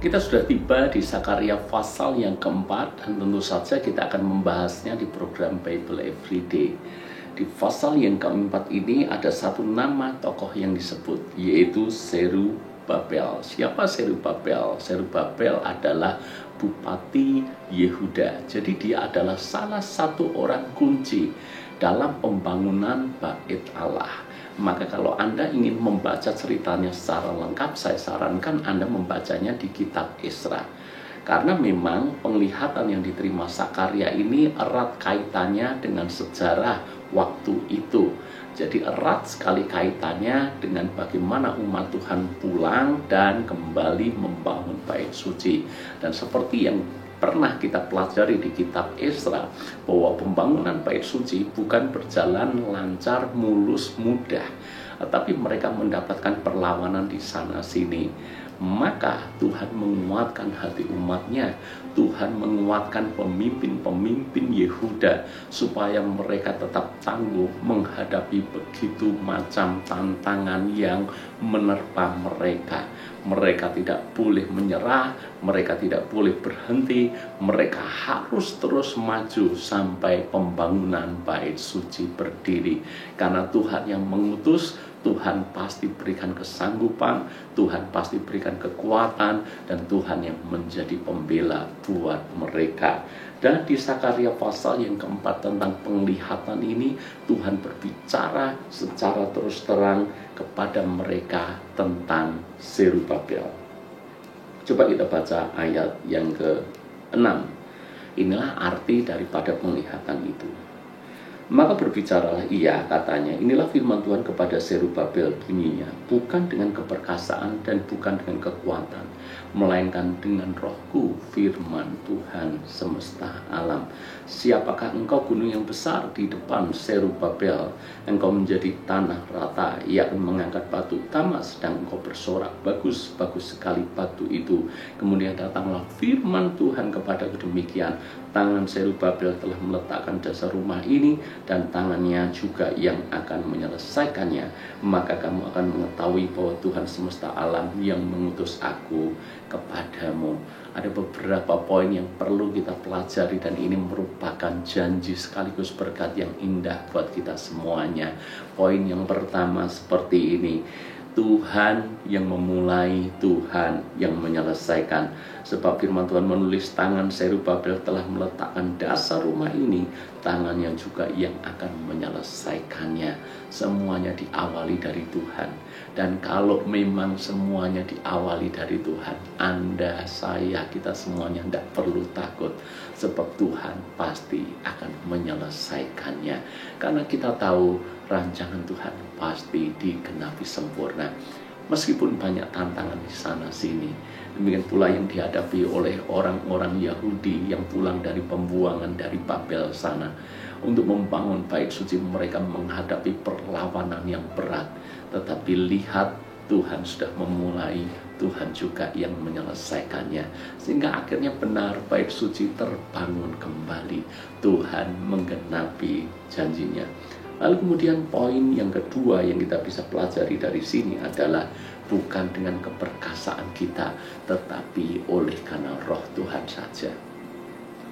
Kita sudah tiba di Sakaria pasal yang keempat, dan tentu saja kita akan membahasnya di program Bible Everyday. Di pasal yang keempat ini ada satu nama tokoh yang disebut, yaitu Zerubabel. Siapa Zerubabel? Zerubabel adalah Bupati Yehuda. Jadi dia adalah salah satu orang kunci dalam pembangunan Bait Allah. Maka kalau Anda ingin membaca ceritanya secara lengkap, saya sarankan Anda membacanya di kitab Esra. Karena memang penglihatan yang diterima Sakaria ini erat kaitannya dengan sejarah waktu itu. Jadi erat sekali kaitannya dengan bagaimana umat Tuhan pulang dan kembali membangun bait suci. Dan seperti yang pernah kita pelajari di kitab Esra, bahwa pembangunan bait suci bukan berjalan lancar, mulus, mudah, tetapi mereka mendapatkan perlawanan di sana sini. Maka Tuhan menguatkan hati umatnya, Tuhan menguatkan pemimpin-pemimpin Yehuda supaya mereka tetap tangguh menghadapi begitu macam tantangan yang menerpa mereka. Mereka tidak boleh menyerah, mereka tidak boleh berhenti, mereka harus terus maju sampai pembangunan bait suci berdiri. Karena Tuhan yang mengutus, Tuhan pasti berikan kesanggupan, Tuhan pasti berikan kekuatan, dan Tuhan yang menjadi pembela buat mereka. Dan di Sakaria pasal yang keempat tentang penglihatan ini, Tuhan berbicara secara terus terang kepada mereka tentang Zerubabel. Coba kita baca ayat yang ke-6. Inilah arti daripada penglihatan itu. Maka berbicaralah ia, katanya, inilah firman Tuhan kepada Zerubabel, bunyinya, bukan dengan keperkasaan dan bukan dengan kekuatan, melainkan dengan rohku, firman Tuhan semesta alam. Siapakah engkau gunung yang besar di depan Zerubabel? Engkau menjadi tanah rata, ia akan mengangkat batu utama, sedang engkau bersorak, bagus, bagus sekali batu itu. Kemudian datanglah firman Tuhan kepada demikian, tangan Zerubabel telah meletakkan dasar rumah ini, dan tangannya juga yang akan menyelesaikannya. Maka kamu akan mengetahui bahwa Tuhan semesta alam yang mengutus aku kepadamu. Ada beberapa poin yang perlu kita pelajari, dan ini merupakan janji sekaligus berkat yang indah buat kita semuanya. Poin yang pertama seperti ini: Tuhan yang memulai, Tuhan yang menyelesaikan. Sebab firman Tuhan menulis, tangan Zerubabel telah meletakkan dasar rumah ini, tangannya juga yang akan menyelesaikannya. Semuanya diawali dari Tuhan. Dan kalau memang semuanya diawali dari Tuhan, Anda, saya, kita semuanya tidak perlu takut. Sebab Tuhan pasti akan menyelesaikannya. Karena kita tahu rancangan Tuhan pasti digenapi sempurna. Meskipun banyak tantangan di sana sini, demikian pula yang dihadapi oleh orang-orang Yahudi yang pulang dari pembuangan dari Babel sana. Untuk membangun bait suci, mereka menghadapi perlawanan yang berat. Tetapi lihat, Tuhan sudah memulai, Tuhan juga yang menyelesaikannya. Sehingga akhirnya benar bait suci terbangun kembali. Tuhan menggenapi janjinya. Lalu kemudian poin yang kedua yang kita bisa pelajari dari sini adalah bukan dengan keperkasaan kita, tetapi oleh karena roh Tuhan saja.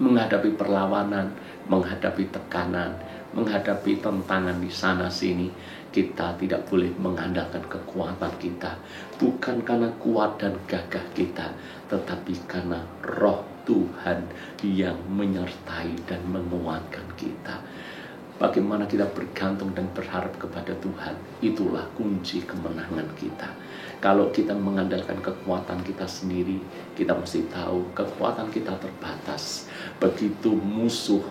Menghadapi perlawanan, menghadapi tekanan, menghadapi tantangan di sana sini, kita tidak boleh mengandalkan kekuatan kita. Bukan karena kuat dan gagah kita, tetapi karena roh Tuhan yang menyertai dan menguatkan kita. Bagaimana kita bergantung dan berharap kepada Tuhan, itulah kunci kemenangan kita. Kalau kita mengandalkan kekuatan kita sendiri, kita mesti tahu kekuatan kita terbatas. Begitu musuh,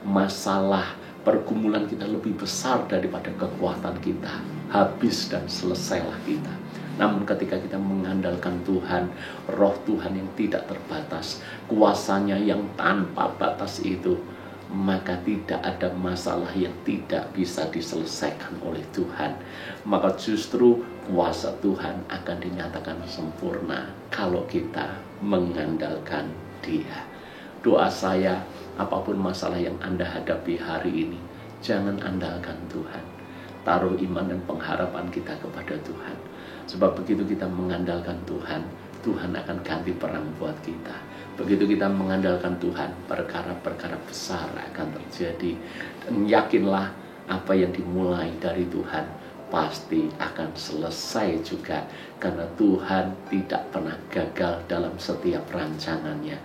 masalah, pergumulan kita lebih besar daripada kekuatan kita, habis dan selesailah kita. Namun ketika kita mengandalkan Tuhan, roh Tuhan yang tidak terbatas, kuasanya yang tanpa batas itu, maka tidak ada masalah yang tidak bisa diselesaikan oleh Tuhan. Maka justru kuasa Tuhan akan dinyatakan sempurna kalau kita mengandalkan Dia. Doa saya, apapun masalah yang Anda hadapi hari ini, jangan andalkan Tuhan. Taruh iman dan pengharapan kita kepada Tuhan. Sebab begitu kita mengandalkan Tuhan, Tuhan akan ganti perang buat kita. Begitu kita mengandalkan Tuhan, perkara-perkara besar akan terjadi. Dan yakinlah apa yang dimulai dari Tuhan pasti akan selesai juga. Karena Tuhan tidak pernah gagal dalam setiap rancangannya.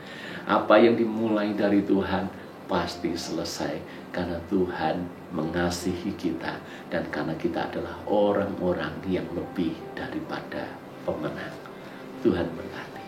Apa yang dimulai dari Tuhan pasti selesai. Karena Tuhan mengasihi kita. Dan karena kita adalah orang-orang yang lebih daripada pemenang. Tuhan berkati.